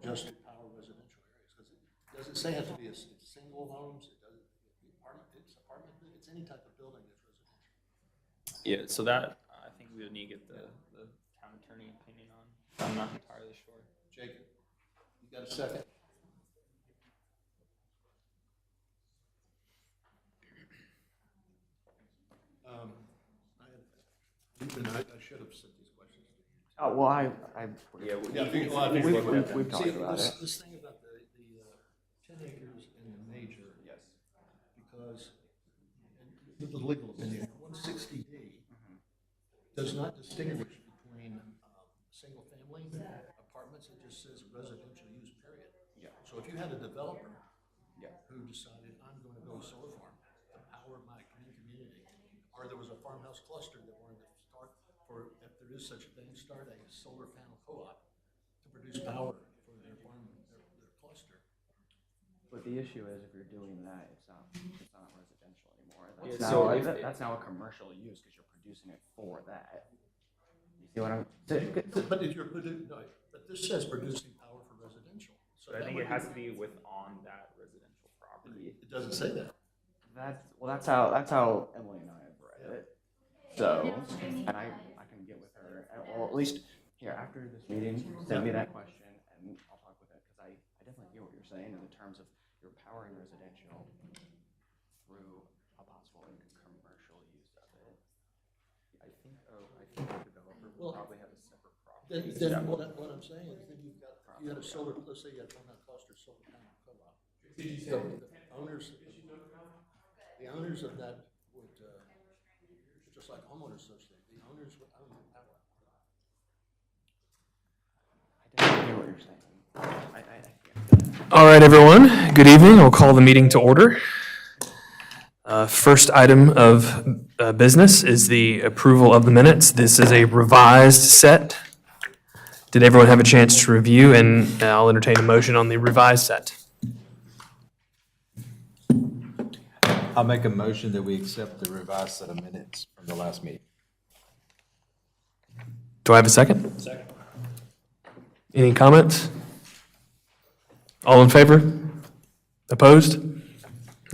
just to power residential areas? Because it doesn't say it has to be it's single homes, it doesn't, it's apartment, it's any type of building that's residential. Yeah, so that, I think we would need to get the town attorney opinion on. I'm not entirely sure. Jacob, you got a second? I should have sent these questions to you. Oh, well, Yeah, we've talked See, about it. this thing about the 10 acres and the major. Yes. Because, and the legal opinion, 160D does not distinguish between single-family apartments. It just says residential use, period. Yeah. So if you had a developer Yeah. who decided, I'm going to build a solar farm to power my green community, or there was a farmhouse cluster that wanted to start, or if there is such a thing, start a solar panel co-op to produce power for their farm, their cluster. But the issue is, if you're doing that, it's not residential anymore. Yeah, That's, so now, if that's now a commercial use because you're producing it for that. You see what I'm? But if you're producing, no, but this says producing power for residential. So I that think would it has to be with on that residential property. It doesn't say that. That's how Emily and I have read it. So, and I can get with her, or at least here after this meeting, send me that question, and I'll talk with it because I definitely hear what you're saying in the terms of you're powering residential through a possible commercial use of it. I think the developer will probably have a separate property. Then what I'm saying is, then you had a solar, let's say you had one cluster solar panel co-op. The owners of that would, just like homeowners association, the owners would own the power. I definitely hear what you're saying. All right, everyone. Good evening. We'll call the meeting to order. First item of business is the approval of the minutes. This is a revised set. Did everyone have a chance to review? And I'll entertain a motion on the revised set. I'll make a motion that we accept the revised set of minutes from the last meeting. Do I have a second? Second. Any comments? All in favor? Opposed?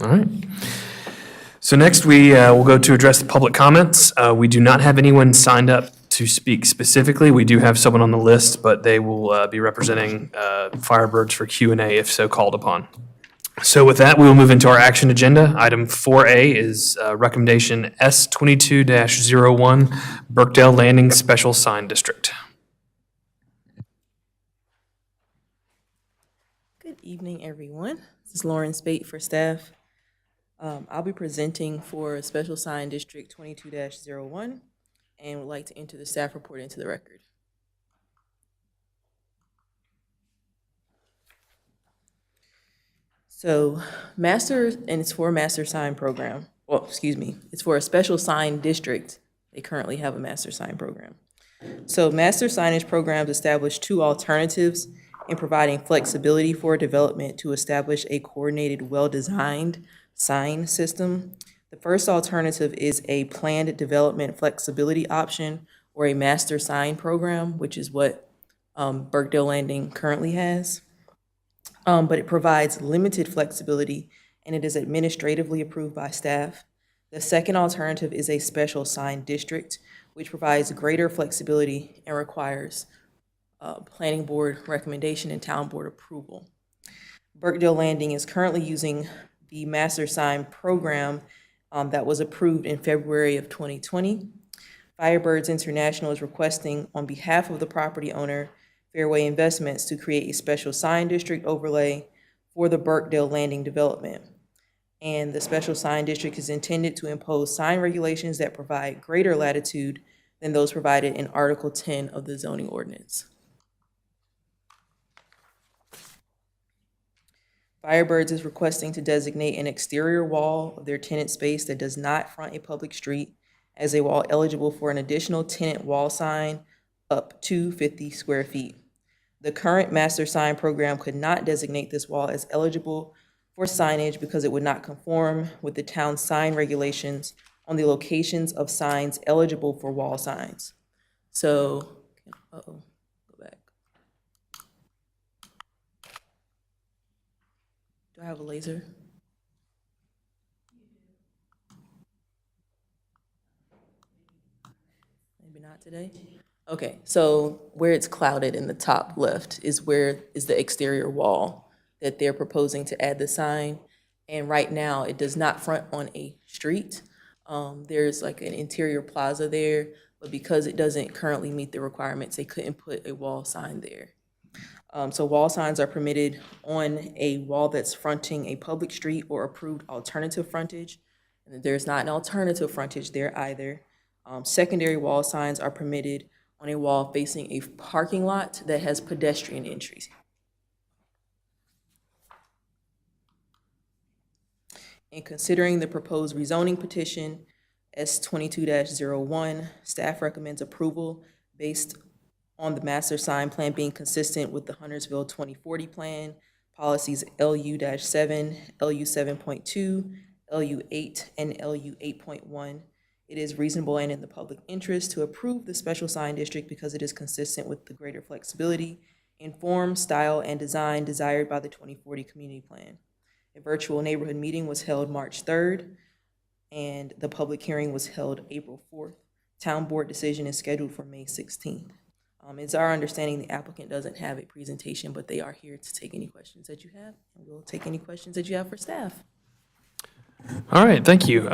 All right. So next we will go to address the public comments. We do not have anyone signed up to speak specifically. We do have someone on the list, but they will be representing Firebirds for Q&A if so called upon. So with that, we will move into our action agenda. Item 4A is recommendation S22-01, Birkdale Landing Special Sign District. Good evening, everyone. This is Lauren Spate for staff. I'll be presenting for Special Sign District 22-01 and would like to enter the staff report into the record. So it's for a master sign program. Well, excuse me, it's for a special sign district. They currently have a master sign program. So master signage programs establish two alternatives in providing flexibility for development to establish a coordinated, well-designed sign system. The first alternative is a planned development flexibility option or a master sign program, which is what Birkdale Landing currently has. But it provides limited flexibility and it is administratively approved by staff. The second alternative is a special sign district, which provides greater flexibility and requires planning board recommendation and town board approval. Birkdale Landing is currently using the master sign program that was approved in February of 2020. Firebirds International is requesting on behalf of the property owner, Fairway Investments, to create a special sign district overlay for the Birkdale Landing development. And the special sign district is intended to impose sign regulations that provide greater latitude than those provided in Article 10 of the zoning ordinance. Firebirds is requesting to designate an exterior wall of their tenant space that does not front a public street as a wall eligible for an additional tenant wall sign up to 50 square feet. The current master sign program could not designate this wall as eligible for signage because it would not conform with the town's sign regulations on the locations of signs eligible for wall signs. So, go back. Do I have a laser? Maybe not today. Okay, so where it's clouded in the top left is where is the exterior wall that they're proposing to add the sign. And right now, it does not front on a street. There's like an interior plaza there, but because it doesn't currently meet the requirements, they couldn't put a wall sign there. So wall signs are permitted on a wall that's fronting a public street or approved alternative frontage. And there's not an alternative frontage there either. Secondary wall signs are permitted on a wall facing a parking lot that has pedestrian entries. In considering the proposed rezoning petition, S 22-01, staff recommends approval based on the master sign plan being consistent with the Huntersville 2040 plan, policies LU-7, LU 7.2, LU 8, and LU 8.1. It is reasonable and in the public interest to approve the special sign district because it is consistent with the greater flexibility in form, style, and design desired by the 2040 community plan. A virtual neighborhood meeting was held March 3rd, and the public hearing was held April 4th. Town board decision is scheduled for May 16th. It's our understanding the applicant doesn't have a presentation, but they are here to take any questions that you have, and we'll take any questions that you have for staff. All right, thank you.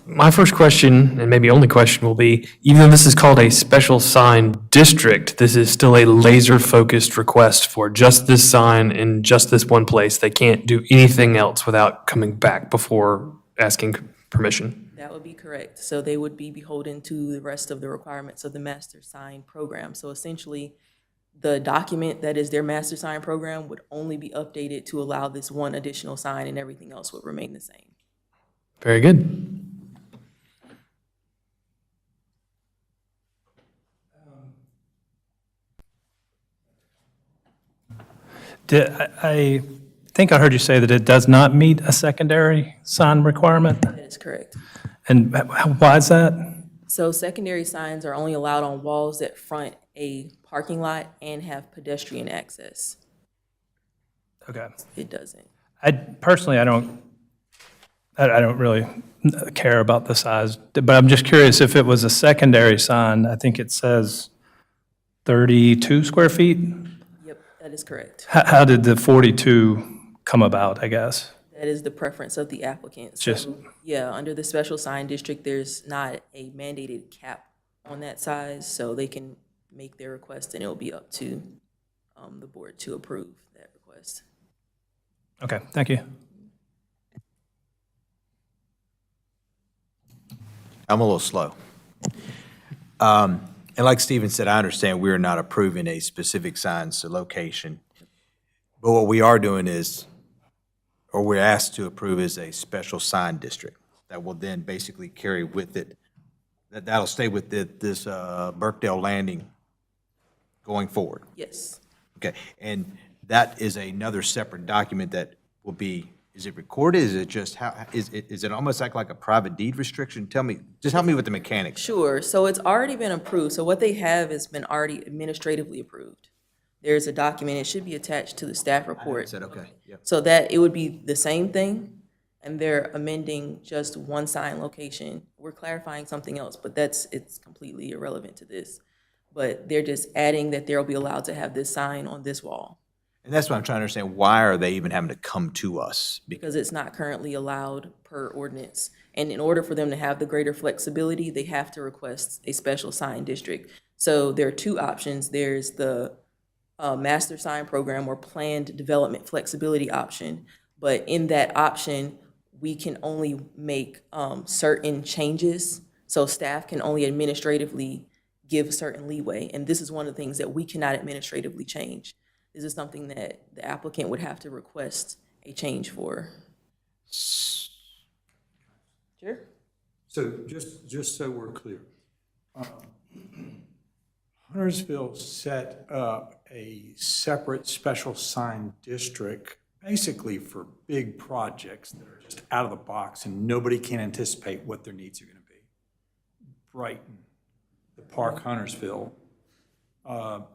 My first question, and maybe only question, will be, even though this is called a special sign district, this is still a laser-focused request for just this sign in just this one place. They can't do anything else without coming back before asking permission. That would be correct. So they would be beholden to the rest of the requirements of the master sign program. So essentially, the document that is their master sign program would only be updated to allow this one additional sign, and everything else would remain the same. Very good. I think I heard you say that it does not meet a secondary sign requirement, That is correct. and why is that? So secondary signs are only allowed on walls that front a parking lot and have pedestrian access. Okay. It doesn't. I personally, I don't really care about the size, but I'm just curious if it was a secondary sign. I think it says 32 square feet. Yep, that is correct. How did the 42 come about, I guess? That is the preference of the applicant. Just- So, yeah, under the special sign district, there's not a mandated cap on that size, so they can make their request, and it'll be up to the board to approve that request. Okay, thank you. I'm a little slow. And like Stephen said, I understand we're not approving a specific sign's location. But what we are doing is, or we're asked to approve is a special sign district that will then basically carry with it, that'll stay with this Burkdale Landing going forward. Yes. Okay, and that is another separate document that will be, is it recorded? Is it just, is it almost like a private deed restriction? Tell me, just help me with the mechanics. Sure, so it's already been approved, so what they have has been already administratively approved. There's a document, it should be attached to the staff I report. said, okay, yep. So that it would be the same thing, and they're amending just one sign location. We're clarifying something else, but it's completely irrelevant to this. But they're just adding that they'll be allowed to have this sign on this wall, And that's what I'm trying to understand, why are they even having to come to us? because it's not currently allowed per ordinance. And in order for them to have the greater flexibility, they have to request a special sign district. So there are two options. There's the master sign program or planned development flexibility option. But in that option, we can only make certain changes. So staff can only administratively give certain leeway. And this is one of the things that we cannot administratively change. This is something that the applicant would have to request a change for. Sure. So just so we're clear, Huntersville set up a separate special sign district basically for big projects that are just out of the box and nobody can anticipate what their needs are going to be. Brighton, the Park Huntersville,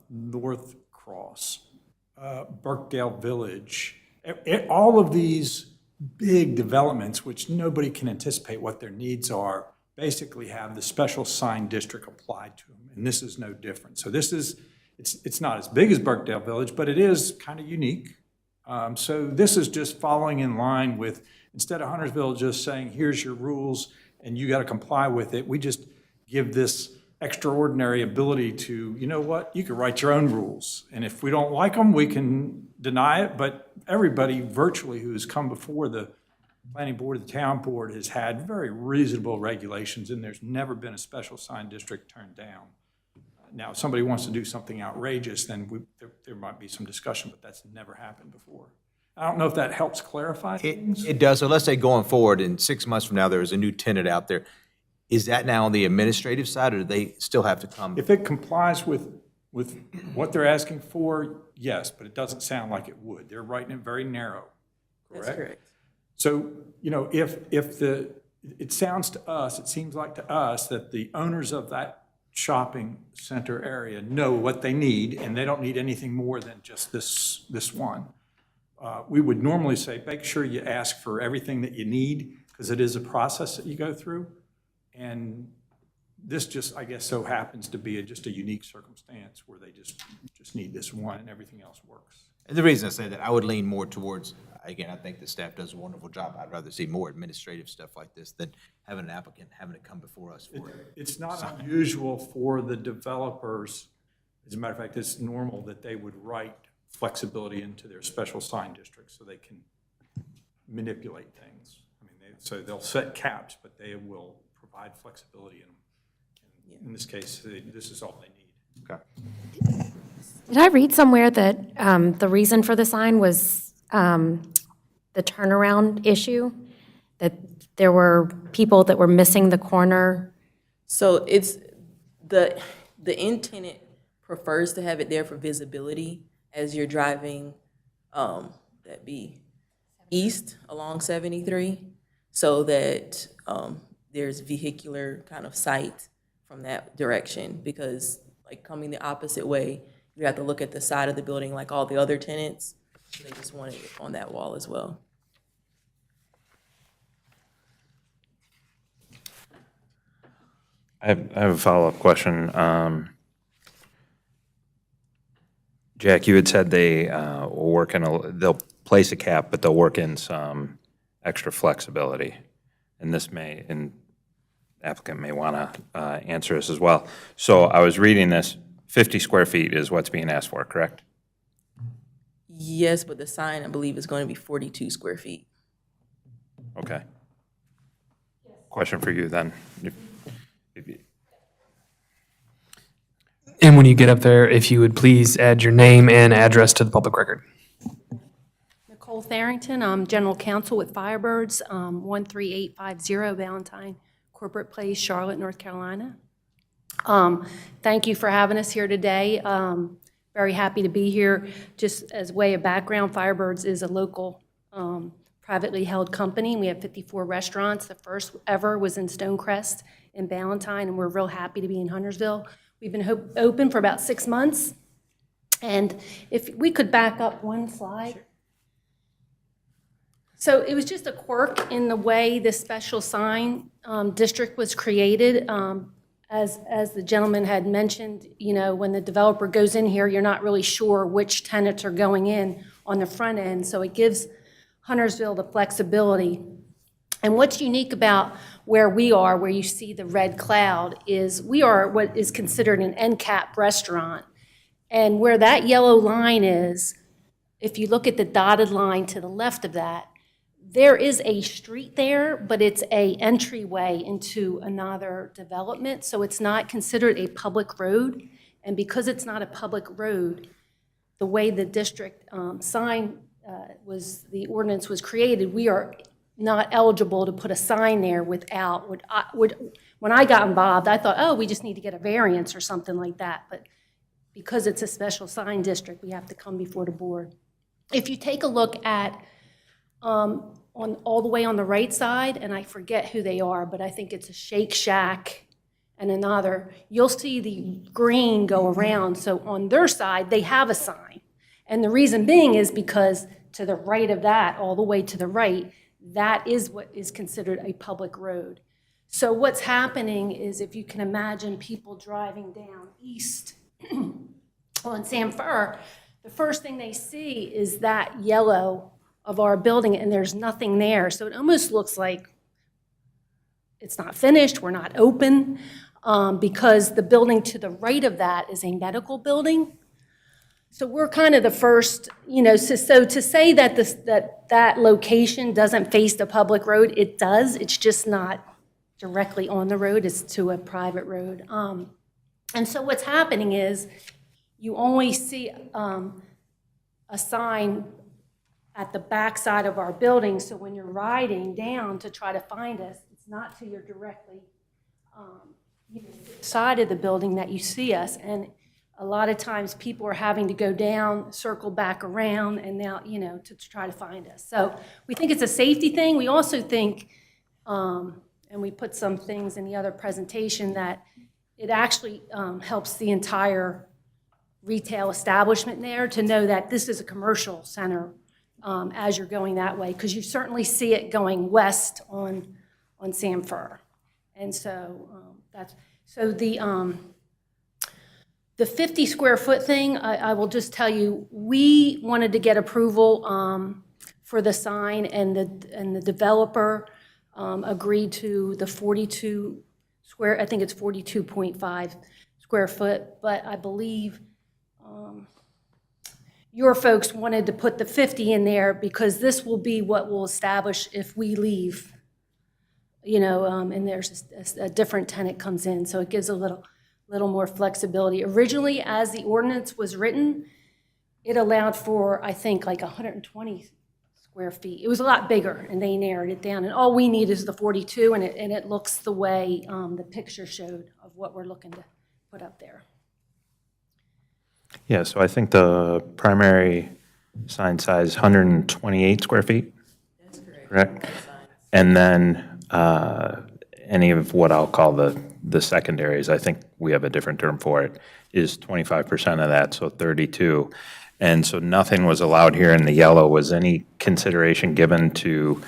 North Cross, Burkdale Village, All of these big developments, which nobody can anticipate what their needs are, basically have the special sign district applied to them, and this is no different. So this is, it's not as big as Burkdale Village, but it is kind of unique. So this is just following in line with, instead of Huntersville just saying, here's your rules, and you got to comply with it, we just give this extraordinary ability to, you know what, you can write your own rules. And if we don't like them, we can deny it, but everybody virtually who's come before the planning board, the town board, has had very reasonable regulations, and there's never been a special sign district turned down. Now, if somebody wants to do something outrageous, then there might be some discussion, but that's never happened before. I don't know if that helps clarify things. It does. So let's say going forward, in 6 months from now, there is a new tenant out there. Is that now on the administrative side, or do they still have to come? If it complies with what they're asking for, yes, but it doesn't sound like it would. They're writing it very narrow, correct? That's correct. So, you know, it sounds to us, it seems like to us that the owners of that shopping center area know what they need, and they don't need anything more than just this one. We would normally say, make sure you ask for everything that you need, because it is a process that you go through. And this just, I guess, so happens to be just a unique circumstance where they just need this one and everything else works. And the reason I say that, I would lean more towards, again, I think the staff does a wonderful job. I'd rather see more administrative stuff like this than having an applicant having to come before us for it. It's not unusual for the developers, as a matter of fact, it's normal that they would write flexibility into their special sign districts so they can manipulate things. I mean, so they'll set caps, but they will provide flexibility, and in this case, this is all they need. Okay. Did I read somewhere that the reason for the sign was the turnaround issue? That there were people that were missing the corner? So it's, the end tenant prefers to have it there for visibility as you're driving, that'd be east along 73, so that there's vehicular kind of sight from that direction, because like coming the opposite way, you have to look at the side of the building like all the other tenants. They just want it on that wall as well. I have a follow-up question. Jack, you had said they will work they'll place a cap, but they'll work in some extra flexibility. And the applicant may want to answer this as well. So I was reading this, 50 square feet is what's being asked for, correct? Yes, but the sign, I believe, is going to be 42 square feet. Okay. Question for you then. And when you get up there, if you would please add your name and address to the public record. Nicole Tharrington, I'm General Counsel with Firebirds, 13850 Valentine Corporate Place, Charlotte, North Carolina. Thank you for having us here today. Very happy to be here. Just as way of background, Firebirds is a local privately held company. We have 54 restaurants. The first ever was in Stonecrest in Valentine, and we're real happy to be in Huntersville. We've been open for about 6 months. And if we could back up one slide. So it was just a quirk in the way this special sign district was created. As the gentleman had mentioned, you know, when the developer goes in here, you're not really sure which tenants are going in on the front end. So it gives Huntersville the flexibility. And what's unique about where we are, where you see the red cloud, is we are what is considered an end cap restaurant. And where that yellow line is, if you look at the dotted line to the left of that, there is a street there, but it's a entryway into another development, so it's not considered a public road. And because it's not a public road, the way the district the ordinance was created, we are not eligible to put a sign there without, when I got involved, I thought, oh, we just need to get a variance or something like that. But because it's a special sign district, we have to come before the board. If you take a look at on all the way on the right side, and I forget who they are, but I think it's a Shake Shack and another, you'll see the green go around. So on their side, they have a sign. And the reason being is because to the right of that, all the way to the right, that is what is considered a public road. So what's happening is, if you can imagine people driving down east on Sam Fur, the first thing they see is that yellow of our building, and there's nothing there. So it almost looks like it's not finished, we're not open, because the building to the right of that is a medical building. So we're kind of the first, so to say that that location doesn't face the public road, it does. It's just not directly on the road, it's to a private road. And so what's happening is, you only see a sign at the back side of our building, so when you're riding down to try to find us, it's not till you're directly side of the building that you see us. And a lot of times people are having to go down, circle back around, and now, to try to find us. So we think it's a safety thing. We also think, and we put some things in the other presentation, that it actually helps the entire retail establishment there to know that this is a commercial center as you're going that way, because you certainly see it going west on Sam Fur. And so the 50 square foot thing, I will just tell you, we wanted to get approval for the sign, and the developer agreed to the 42 square, I think it's 42.5 square foot, but I believe your folks wanted to put the 50 in there, because this will be what will establish if we leave, and there's a different tenant comes in, so it gives a little more flexibility. Originally, as the ordinance was written, it allowed for, I think, like 120 square feet. It was a lot bigger, and they narrowed it down, and all we need is the 42, and it looks the way the picture showed of what we're looking to put up there. Yeah, so I think the primary sign size is 128 square feet. That's correct. And then any of what I'll call the secondaries, I think we have a different term for it, is 25% of that, so 32. And so nothing was allowed here in the yellow. Was any consideration given to,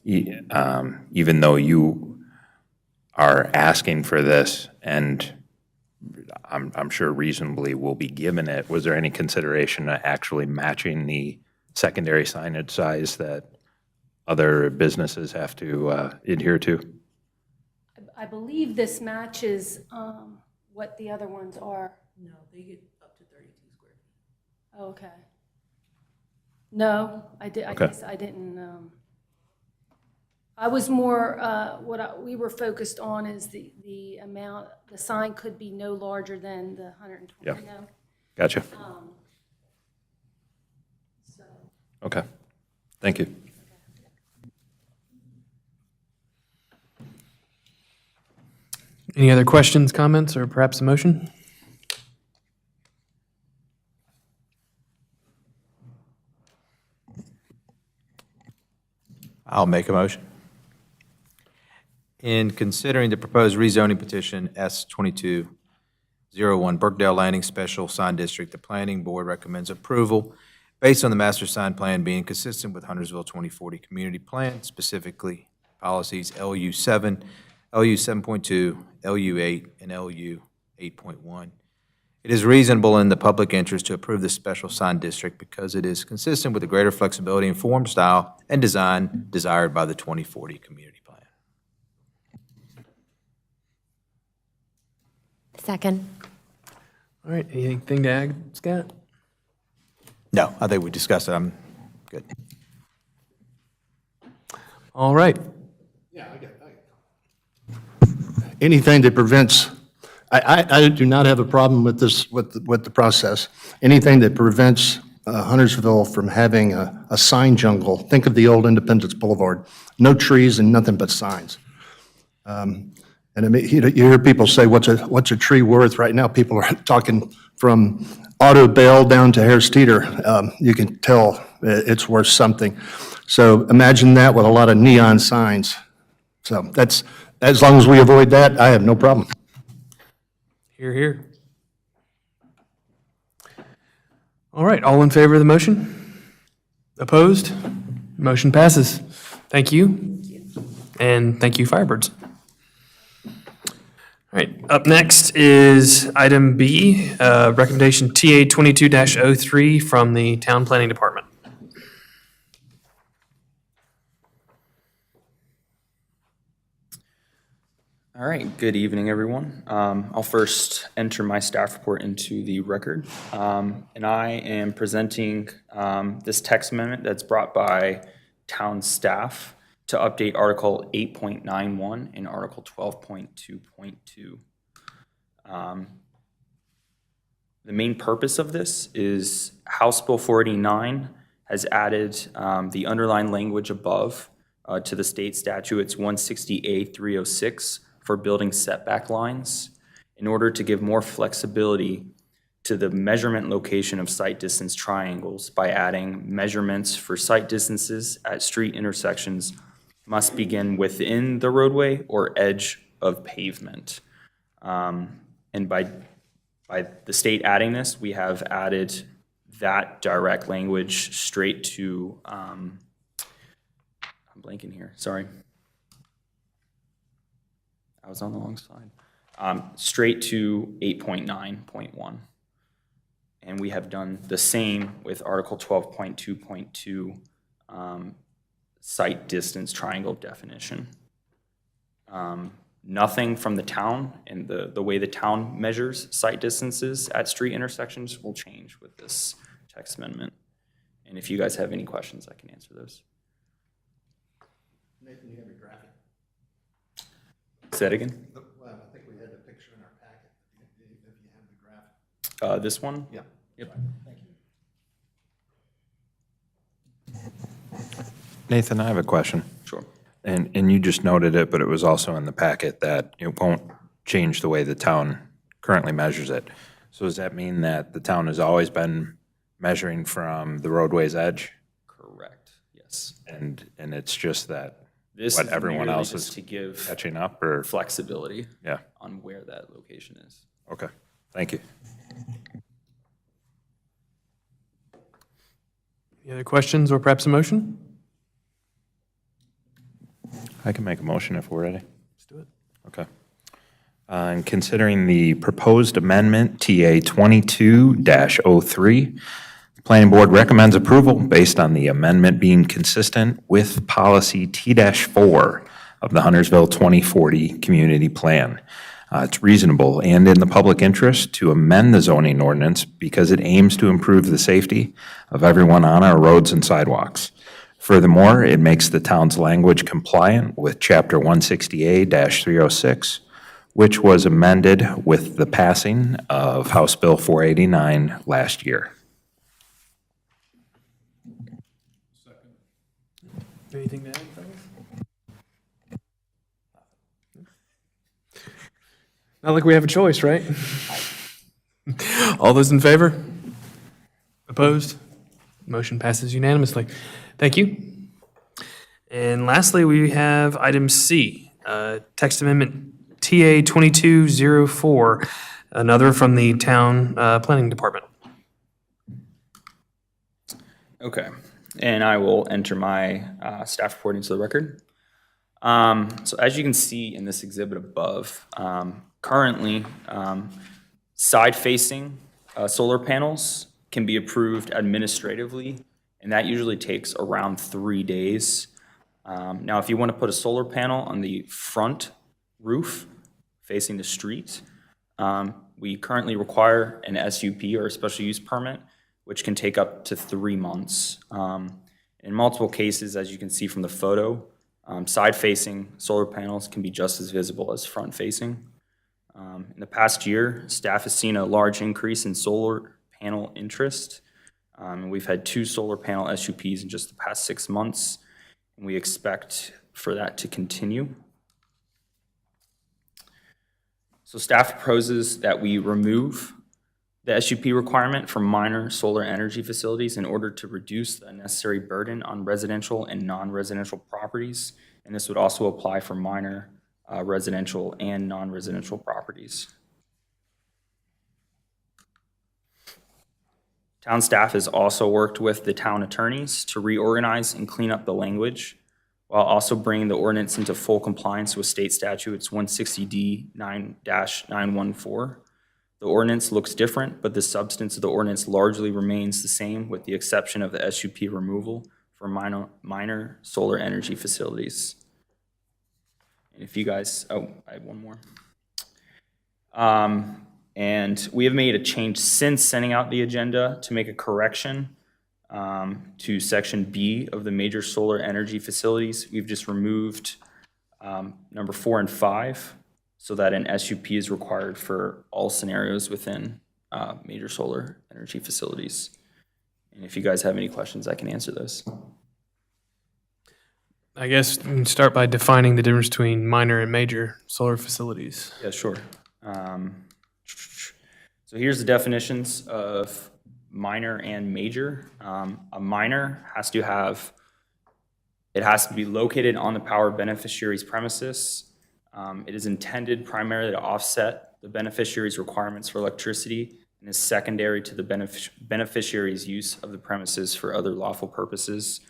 even though you are asking for this, and I'm sure reasonably will be given it, was there any consideration to actually matching the secondary signage size that other businesses have to adhere to? I believe this matches what the other ones are. No, they get up to 32 square feet. Oh, okay. No, I Okay. guess I didn't. I was more, we were focused on is the amount, the sign could be no larger than the 120. Yeah. No? Gotcha. So. Okay. Thank you. Any other questions, comments, or perhaps a motion? I'll make a motion. In considering the proposed rezoning petition S-2201 Burkdale Landing Special Sign District, the Planning Board recommends approval based on the master sign plan being consistent with Huntersville 2040 Community Plan, specifically policies LU 7, LU 7.2, LU 8, and LU 8.1. It is reasonable in the public interest to approve this special sign district because it is consistent with the greater flexibility in form, style, and design desired by the 2040 Community Plan. Second. All right, anything to add, Scott? No, I think we discussed it. I'm good. All right. Anything that prevents, I do not have a problem with this, with the process. Anything that prevents Huntersville from having a sign jungle, think of the old Independence Boulevard, no trees and nothing but signs. And I mean, you hear people say, what's a tree worth? Right now, people are talking from Otto Bell down to Harris Teeter. You can tell it's worth something. So imagine that with a lot of neon signs. So that's, as long as we avoid that, I have no problem. Hear, hear. All right, all in favor of the motion? Opposed? Motion passes. Thank you. And thank you, Firebirds. All right, up next is item B, recommendation TA 22-03 from the Town Planning Department. All right, good evening, everyone. I'll first enter my staff report into the record. And I am presenting this text amendment that's brought by town staff to update Article 8.91 and Article 12.2.2. The main purpose of this is House Bill 489 has added the underlined language above to the state statute. It's 160A 306 for building setback lines in order to give more flexibility to the measurement location of site distance triangles by adding measurements for site distances at street intersections must begin within the roadway or edge of pavement. And by the state adding this, we have added that direct language straight to, I'm blanking here, sorry. I was on the wrong slide. Straight to 8.9.1. And we have done the same with Article 12.2.2, site distance triangle definition. Nothing from the town and the way the town measures site distances at street intersections will change with this text amendment. And if you guys have any questions, I can answer those. Nathan, you have your graphic. Say that again? Well, I think we had the picture in our packet, if you have the graphic. This one? Yeah. Yep. Thank you. Nathan, I have a question. Sure. And you just noted it, but it was also in the packet that it won't change the way the town currently measures it. So does that mean that the town has always been measuring from the roadway's edge? Correct, yes. And it's just that This what is everyone merely else just is to give catching up, or? flexibility Yeah, on where that location is. okay, thank you. Any other questions or perhaps a motion? I can make a motion if we're ready. Let's do it. Okay. And considering the proposed amendment, TA 22-03, the Planning Board recommends approval based on the amendment being consistent with policy T-4 of the Huntersville 2040 Community Plan. It's reasonable and in the public interest to amend the zoning ordinance because it aims to improve the safety of everyone on our roads and sidewalks. Furthermore, it makes the town's language compliant with Chapter 160A-306, which was amended with the passing of House Bill 489 last year. Anything to add, fellas? Not like we have a choice, right? All those in favor? Opposed? Motion passes unanimously. Thank you. And lastly, we have item C, text amendment TA 2204, another from the Town Planning Department. Okay, and I will enter my staff report into the record. So as you can see in this exhibit above, currently, side-facing solar panels can be approved administratively, and that usually takes around 3 days. Now, if you want to put a solar panel on the front roof facing the street, we currently require an SUP or a special use permit, which can take up to 3 months. In multiple cases, as you can see from the photo, side-facing solar panels can be just as visible as front-facing. In the past year, staff has seen a large increase in solar panel interest. And we've had 2 solar panel SUPs in just the past 6 months, and we expect for that to continue. So staff proposes that we remove the SUP requirement for minor solar energy facilities in order to reduce the unnecessary burden on residential and non-residential properties. And this would also apply for minor residential and non-residential properties. Town staff has also worked with the town attorneys to reorganize and clean up the language, while also bringing the ordinance into full compliance with state statutes 160D 9-914. The ordinance looks different, but the substance of the ordinance largely remains the same, with the exception of the SUP removal for minor solar energy facilities. And if you guys, oh, I have one more. And we have made a change since sending out the agenda to make a correction to section B of the major solar energy facilities. We've just removed number 4 and 5 so that an SUP is required for all scenarios within major solar energy facilities. And if you guys have any questions, I can answer those. I guess we can start by defining the difference between minor and major solar facilities. Yeah, sure. So here's the definitions of minor and major. A minor has to have, it has to be located on the power beneficiary's premises. It is intended primarily to offset the beneficiary's requirements for electricity and is secondary to the beneficiary's use of the premises for other lawful purposes.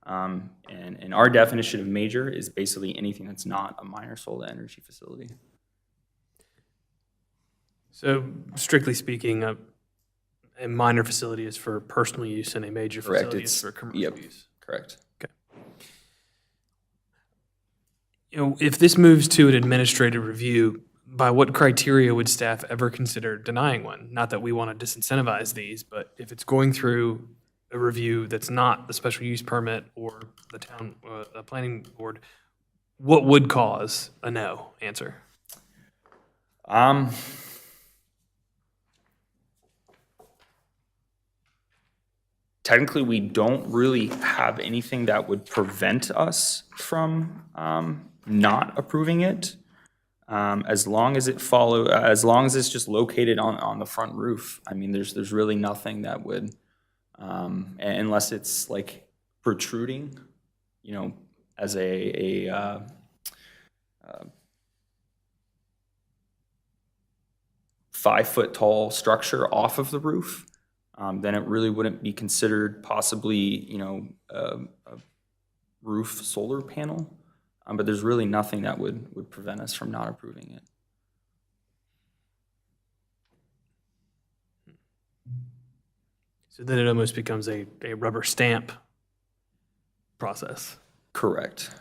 And our definition of major is basically anything that's not a minor solar energy facility. So strictly speaking, a minor facility is for personal use and a major Correct. facility is It's, for commercial yep, use. correct. You know, if this moves to an administrative review, by what criteria would staff ever consider denying one? Not that we want to disincentivize these, but if it's going through a review that's not the special use permit or the town, the planning board, what would cause a no answer? Technically, we don't really have anything that would prevent us from not approving it, as long as it's just located on the front roof. I mean, there's really nothing that would, unless it's like protruding, you know, as a 5-foot tall structure off of the roof. Then it really wouldn't be considered possibly, you know, a roof solar panel. But there's really nothing that would prevent us from not approving it. So then it almost becomes a rubber stamp process. Correct.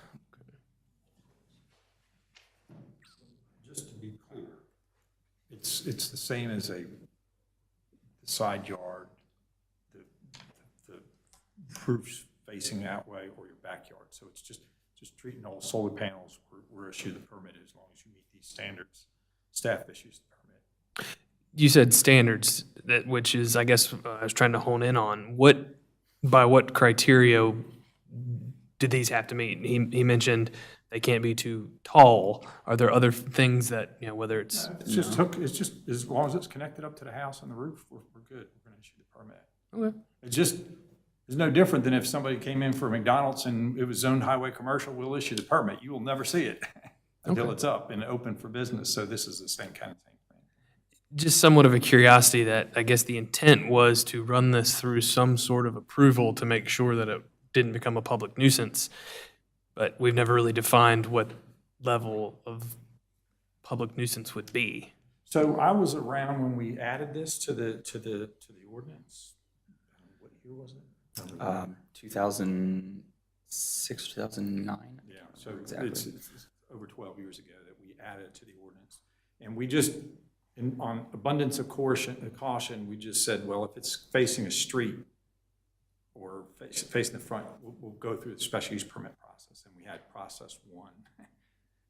Just to be clear, it's the same as a side yard, the roof's facing that way, or your backyard. So it's just treating all solar panels, we're issued the permit as long as you meet these standards. Staff issues the permit. You said standards, which is, I guess, I was trying to hone in on. By what criteria do these have to meet? He mentioned they can't be too tall. Are there other things that, you know, whether it's... It's just as long as it's connected up to the house and the roof, we're good. We're gonna issue the permit. Okay. It's no different than if somebody came in for McDonald's and it was zoned highway commercial, we'll issue the permit. You will never see it until it's up and open for business. So this is the same kind of thing. Just somewhat of a curiosity that I guess the intent was to run this through some sort of approval to make sure that it didn't become a public nuisance. But we've never really defined what level of public nuisance would be. So I was around when we added this to the ordinance. What year was it? 2006, 2009. Yeah, so Exactly. it's over 12 years ago that we added to the ordinance. And we just, on abundance of caution, we just said, well, if it's facing a street or facing the front, we'll go through the special use permit process. And we had process 1.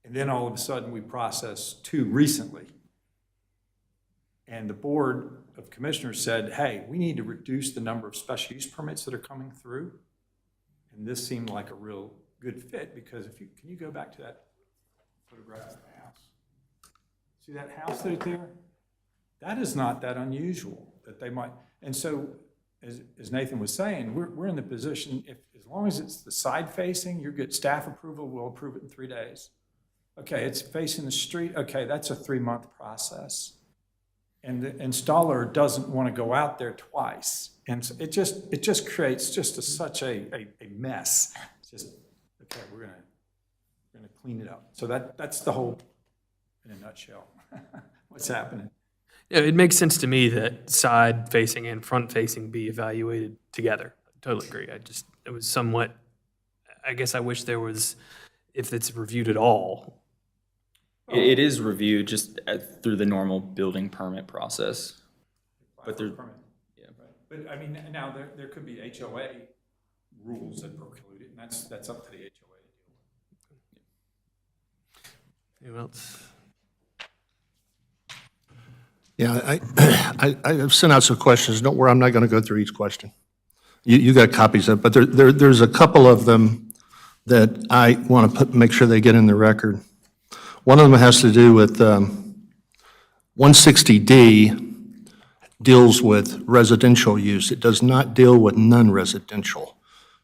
And then all of a sudden, we processed 2 recently. And the Board of Commissioners said, hey, we need to reduce the number of special use permits that are coming through. And this seemed like a real good fit, because can you go back to that photograph of the house? See that house that is there? That is not that unusual that they might, and so as Nathan was saying, we're in the position, as long as it's the side facing, you're good, staff approval, we'll approve it in 3 days. Okay, it's facing the street, okay, that's a 3-month process. and the installer doesn't want to go out there twice. And so it just creates just such a mess. It's just, okay, we're gonna clean it up. So that's the whole, in a nutshell, what's happening. Yeah, it makes sense to me that side facing and front facing be evaluated together. I totally agree. It was somewhat, I guess I wish there was, if it's reviewed at all. It is reviewed just through the normal building permit process. But there, Yeah. But I mean, now there could be HOA rules that preclude it, and that's up to the HOA to deal with. Anyone else? Yeah, I've sent out some questions. Don't worry, I'm not going to go through each question. You got copies of it, but there's a couple of them that I want to make sure they get in the record. One of them has to do with 160D deals with residential use. It does not deal with non-residential.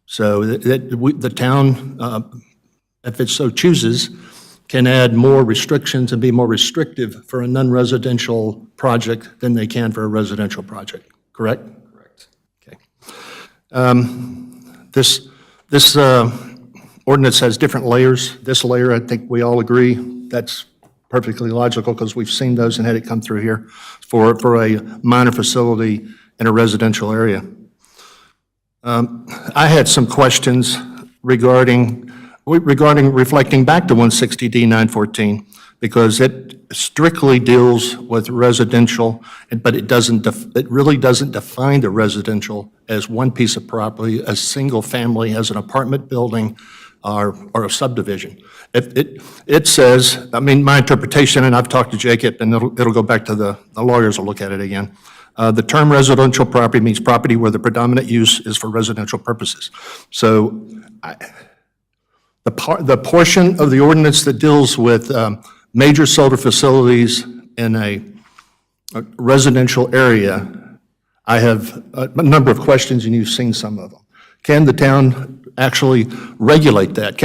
So the town, if it so chooses, can add more restrictions and be more restrictive for a non-residential project than they can for a residential project, correct? correct. Okay. This ordinance has different layers. This layer, I think we all agree, that's perfectly logical because we've seen those and had it come through here for a minor facility in a residential area. I had some questions regarding reflecting back to 160D 914 because it strictly deals with residential, but it really doesn't define the residential as one piece of property, a single family, as an apartment building, or a subdivision. It says, I mean, my interpretation, and I've talked to Jacob, and it'll go back to the lawyers will look at it again. The term residential property means property where the predominant use is for residential purposes. So the portion of the ordinance that deals with major solar facilities in a residential area, I have a number of questions, and you've seen some of them. Can the town actually regulate that?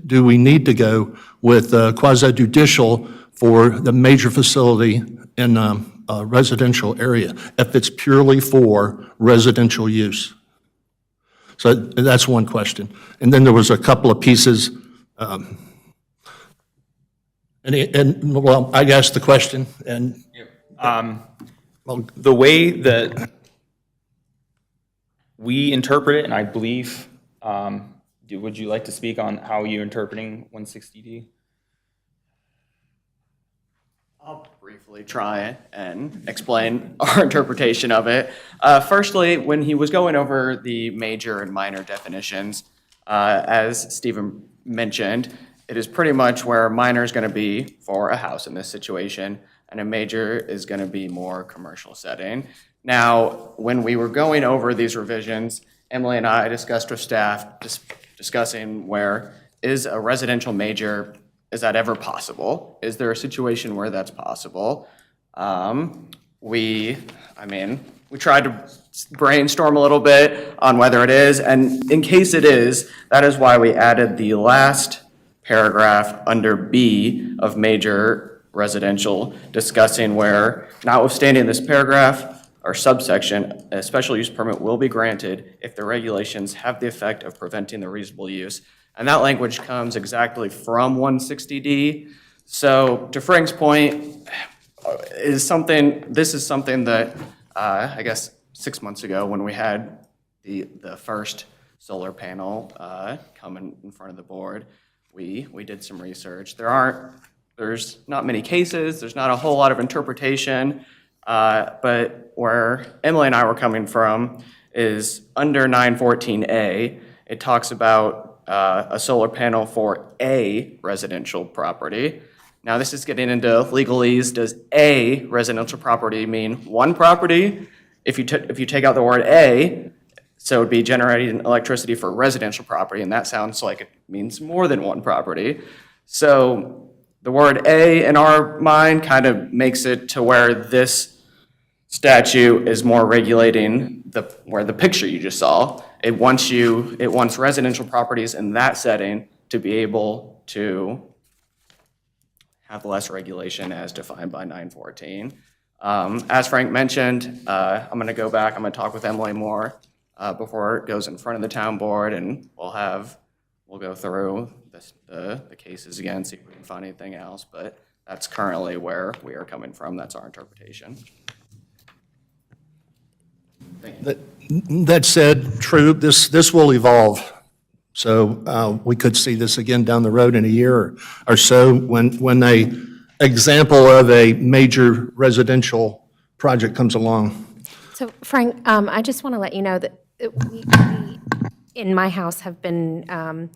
Do we need to go with quasi-judicial for the major facility in a residential area if it's purely for residential use? So that's one question. And then there was a couple of pieces. Well, I asked the question, and The way that we interpret it, and I believe, would you like to speak on how you're interpreting 160D? I'll briefly try and explain our interpretation of it. Firstly, when he was going over the major and minor definitions, as Stephen mentioned, it is pretty much where a minor is going to be for a house in this situation, and a major is going to be more commercial setting. Now, when we were going over these revisions, Emily and I discussed with staff, discussing where is a residential major, is that ever possible? Is there a situation where that's possible? We tried to brainstorm a little bit on whether it is, and in case it is, that is why we added the last paragraph under B of major residential, discussing where, notwithstanding this paragraph or subsection, a special use permit will be granted if the regulations have the effect of preventing the reasonable use. And that language comes exactly from 160D. So to Frank's point, this is something that, I guess 6 months ago when we had the first solar panel come in front of the board, we did some research. There's not many cases, there's not a whole lot of interpretation, but where Emily and I were coming from is under 914A, it talks about a solar panel for a residential property. Now this is getting into legalese. Does a residential property mean one property? If you take out the word a, so it would be generating electricity for residential property, and that sounds like it means more than one property. So the word a in our mind kind of makes it to where this statute is more regulating where the picture you just saw. It wants residential properties in that setting to be able to have less regulation as defined by 914. As Frank mentioned, I'm going to go back, I'm going to talk with Emily more before it goes in front of the town board, and we'll go through the cases again, see if we can find anything else, but that's currently where we are coming from. That's our interpretation. That said, true, this will evolve. So we could see this again down the road in a year or so when a example of a major residential project comes along. So Frank, I just want to let you know that we, in my house, have been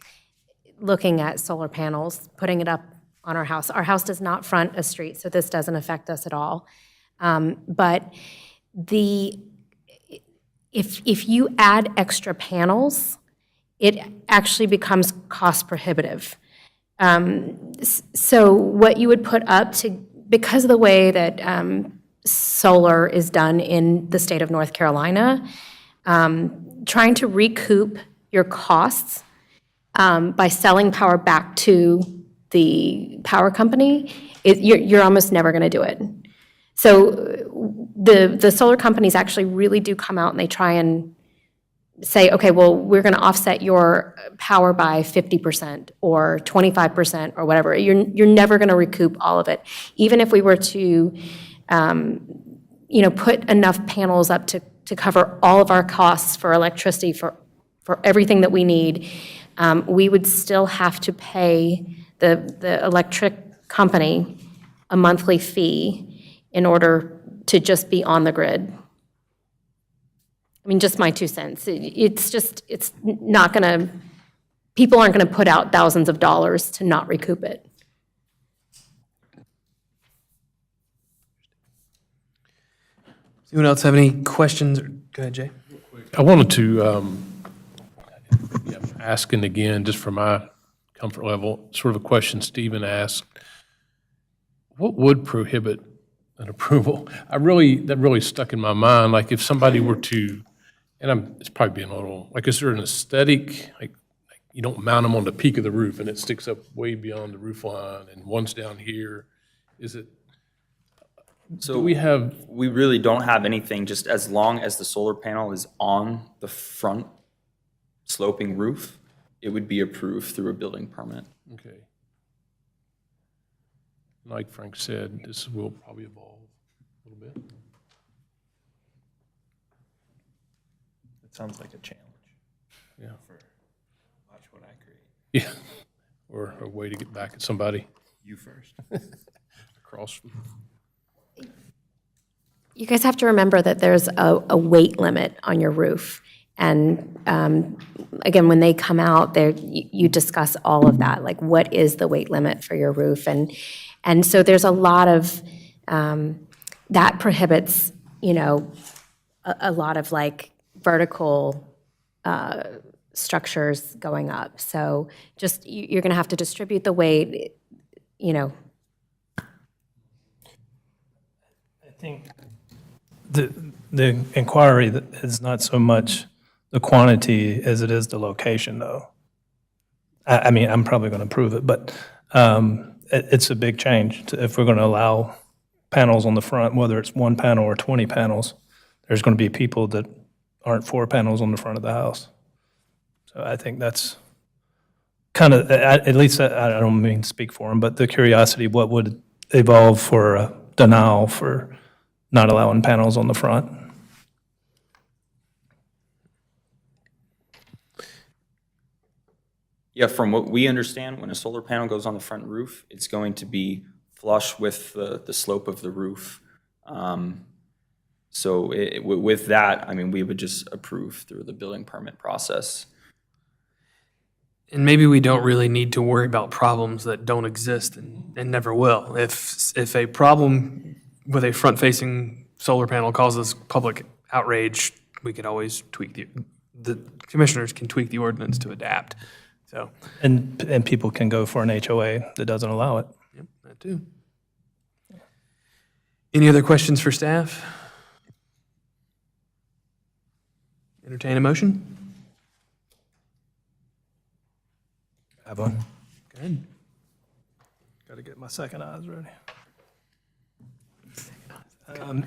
looking at solar panels, putting it up on our house. Our house does not front a street, so this doesn't affect us at all. But if you add extra panels, it actually becomes cost prohibitive. So what you would put up because of the way that solar is done in the state of North Carolina, trying to recoup your costs by selling power back to the power company, you're almost never going to do it. So the solar companies actually really do come out and they try and say, okay, well, we're going to offset your power by 50% or 25% or whatever. You're never going to recoup all of it. Even if we were to, put enough panels up to cover all of our costs for electricity, for everything that we need, we would still have to pay the electric company a monthly fee in order to just be on the grid. I mean, just my 2 cents. It's not going to, people aren't going to put out thousands of dollars to not recoup it. Does anyone else have any questions? Go ahead, Jay. I wanted to ask, and again, just for my comfort level, sort of a question Stephen asked. What would prohibit an approval? That really stuck in my mind. Like if somebody were to, and it's probably being a little, like is there an aesthetic, like you don't mount them on the peak of the roof and it sticks up way beyond the roof line and one's down here? Is it, So we really don't have anything, just as long as the solar panel is on the front sloping roof, it would be approved through a building permit. okay. Like Frank said, this will probably evolve a little bit. It sounds like a challenge. Yeah. Watch what I create. Yeah, or a way to get back at somebody You first. across from. You guys have to remember that there's a weight limit on your roof. And again, when they come out, you discuss all of that, like what is the weight limit for your roof? And so there's a lot of, that prohibits, a lot of like vertical structures going up. So just, you're going to have to distribute the weight, I think the inquiry is not so much the quantity as it is the location, though. I mean, I'm probably going to prove it, but it's a big change if we're going to allow panels on the front, whether it's 1 panel or 20 panels. There's going to be people that aren't for panels on the front of the house. So I think that's kind of, at least I don't mean to speak for them, but the curiosity, what would evolve for a denial for not allowing panels on the front? Yeah, from what we understand, when a solar panel goes on the front roof, it's going to be flush with the slope of the roof. So with that, I mean, we would just approve through the building permit process. And maybe we don't really need to worry about problems that don't exist and never will. If a problem with a front-facing solar panel causes public outrage, we could always tweak the commissioners can tweak the ordinance to adapt. So, And people can go for an HOA that doesn't allow it. yep, that too. Any other questions for staff? Entertain a motion? Have one. Go ahead. Got to get my second eyes ready.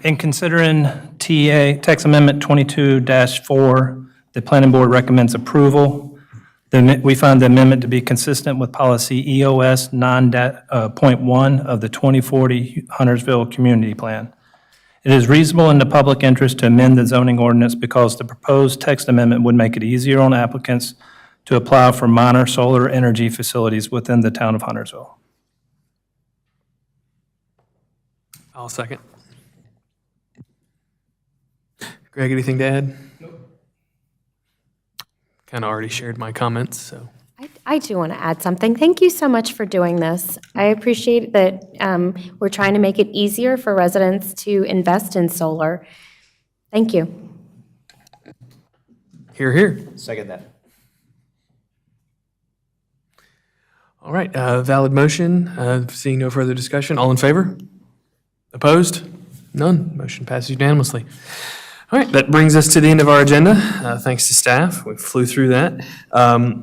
In considering text amendment 22-4, the planning board recommends approval. We find the amendment to be consistent with policy EOS 9.1 of the 2040 Huntersville Community Plan. It is reasonable in the public interest to amend the zoning ordinance because the proposed text amendment would make it easier on applicants to apply for minor solar energy facilities within the town of Huntersville. I'll second. Greg, anything to add? Kind of already shared my comments, so. I do want to add something. Thank you so much for doing this. I appreciate that we're trying to make it easier for residents to invest in solar. Thank you. Hear, hear. Second that. All right, valid motion. Seeing no further discussion, all in favor? Opposed? None. Motion passes unanimously. All right, that brings us to the end of our agenda. Thanks to staff, we flew through that.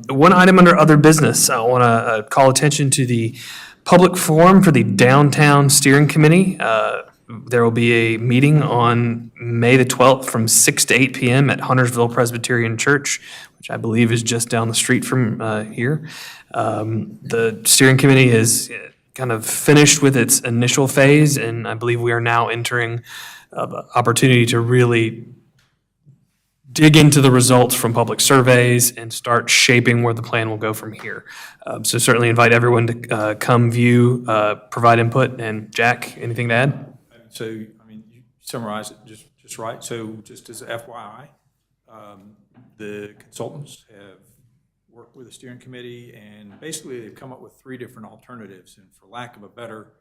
One item under other business, I want to call attention to the public forum for the Downtown Steering Committee. There will be a meeting on May the 12th from 6 to 8 p.m. at Huntersville Presbyterian Church, which I believe is just down the street from here. The steering committee is kind of finished with its initial phase, and I believe we are now entering opportunity to really dig into the results from public surveys and start shaping where the plan will go from here. So certainly invite everyone to come view, provide input. And Jack, anything to add? So, I mean, you summarized it just right. So just as FYI, the consultants have worked with the steering committee, and basically they've come up with 3 different alternatives. And for lack of a better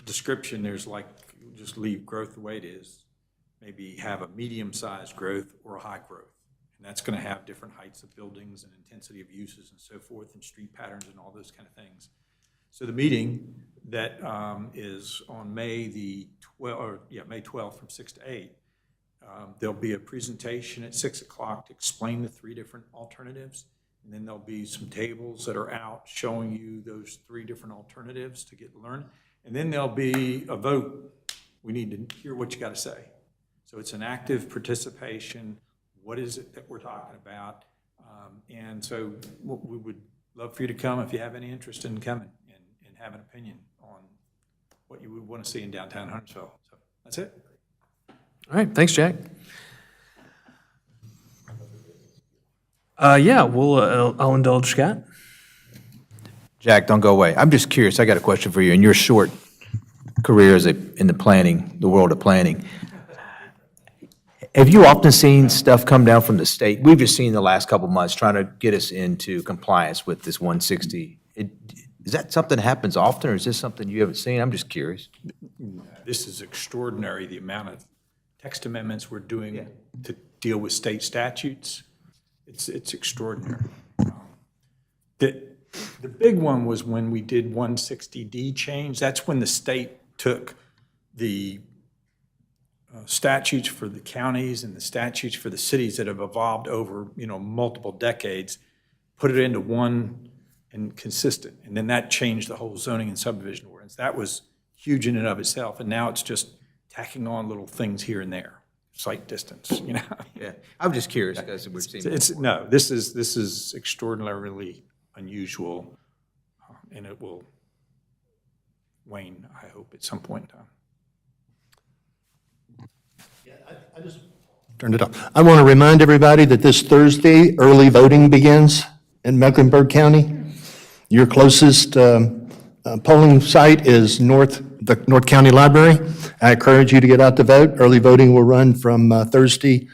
description, there's like, just leave growth the way it is, maybe have a medium-sized growth or a high growth. And that's going to have different heights of buildings and intensity of uses and so forth, and street patterns and all those kind of things. So the meeting that is on May 12th from 6 to 8, there'll be a presentation at 6 o'clock to explain the 3 different alternatives. And then there'll be some tables that are out showing you those 3 different alternatives to get learned. And then there'll be a vote. We need to hear what you got to say. So it's an active participation. What is it that we're talking about? And so we would love for you to come if you have any interest in coming and have an opinion on what you would want to see in downtown Huntersville. So that's it. All right, thanks, Jack. Yeah, I'll indulge Scott. Jack, don't go away. I'm just curious, I got a question for you. In your short career in the world of planning, have you often seen stuff come down from the state? We've just seen the last couple months trying to get us into compliance with this 160. Is that something that happens often, or is this something you haven't seen? I'm just curious. This is extraordinary, the amount of text amendments we're doing to deal with state statutes. It's extraordinary. The big one was when we did 160D change. That's when the state took the statutes for the counties and the statutes for the cities that have evolved over, multiple decades, put it into one and consistent. And then that changed the whole zoning and subdivision ordinance. That was huge in and of itself. And now it's just tacking on little things here and there, sight distance, Yeah, I'm just curious because we've seen. No, this is extraordinarily unusual, and it will wane, I hope, at some point in time. I just, Turned it off. I want to remind everybody that this Thursday, early voting begins in Mecklenburg County. Your closest polling site is the North County Library. I encourage you to get out to vote. Early voting will run from Thursday,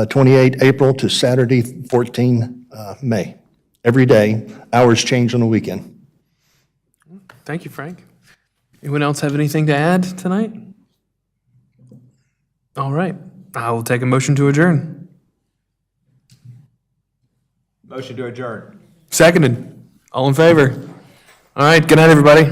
28 April to Saturday, 14 May. Every day, hours change on the weekend. Thank you, Frank. Anyone else have anything to add tonight? All right, I will take a motion to adjourn. Motion to adjourn. Seconded. All in favor? All right, good night, everybody.